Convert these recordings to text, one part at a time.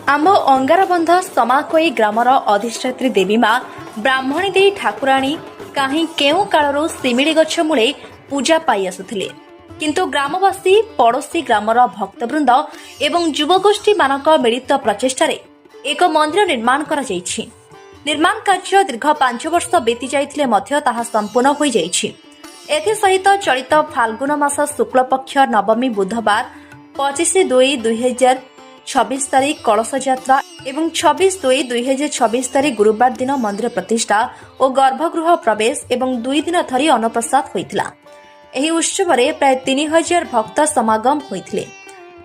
आम अंगारबंध समाकोई ग्रामर अधिष्ठात्री देवी माँ ब्राह्मणी देवी ठाकुराणी कहीं केउ कालरू सिमिड़ी गछ मूले पूजा पाई आसुथिले किंतु ग्रामवासी पड़ोशी ग्रामर भक्तवृंद एवं युवगोष्ठी मानक मिलित प्रचेष्टा एक मंदिर निर्माण करा जायछि। निर्माण कार्य दीर्घ 5 वर्ष बीती जाइथिले मध्य ताहा संपूर्ण होई जायछि। एथि सहित चलित फाल्गुन मास शुक्ल पक्ष नवमी बुधवार 25/2/2026 तारीख कलश यात्रा एवं 26/2/2026 तारीख गुरुवार दिन मंदिर प्रतिष्ठा और गर्भगृह प्रवेश एवं 2 दिन धरी अन्नप्रसाद होइथिला। एही उत्सव रे प्राय 3000 भक्त समागम होइथिले।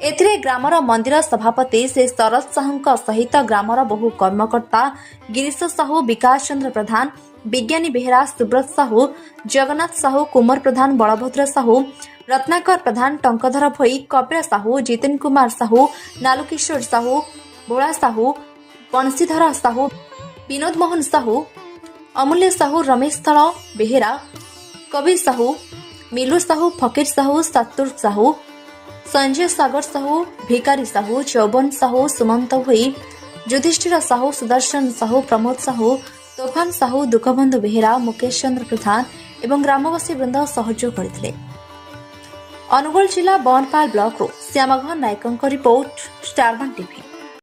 एथिरे ग्रामर मंदिर सभापति श्री शरद साहू सहित ग्रामर बहु कर्मकर्ता गिरीश साहू, विकास चंद्र प्रधान, विज्ञानी बेहरा, सुब्रत साहू, जगन्नाथ साहू, कुमार प्रधान, बलभद्र साहू, रत्नाकर प्रधान, टंकधर भोई, कपिल साहू, जितेन कुमार साहू, नालुकिशोर साहू, भोला साहू, बंशीधर साहू, विनोद मोहन साहू, अमूल्य साहू, रमेश स्थल बेहेरा, कवि साहू, मिलू साहू, फकीर साहू, सत्तुर साहू, संजय सागर साहू, भिकारी साहू, चौबन साहू, सुमंत भोई, युधिष्ठिर साहू, सुदर्शन साहू, प्रमोद साहू, तोफान साहू, दुखबंधु बेहेरा, मुकेश चंद्र प्रधान एवं ग्रामवासी वृंद सहयोग करथिले। अनुगोल जिला बनपाल ब्लॉक श्यामघन नायकों रिपोर्ट, स्टार 1 टीवी।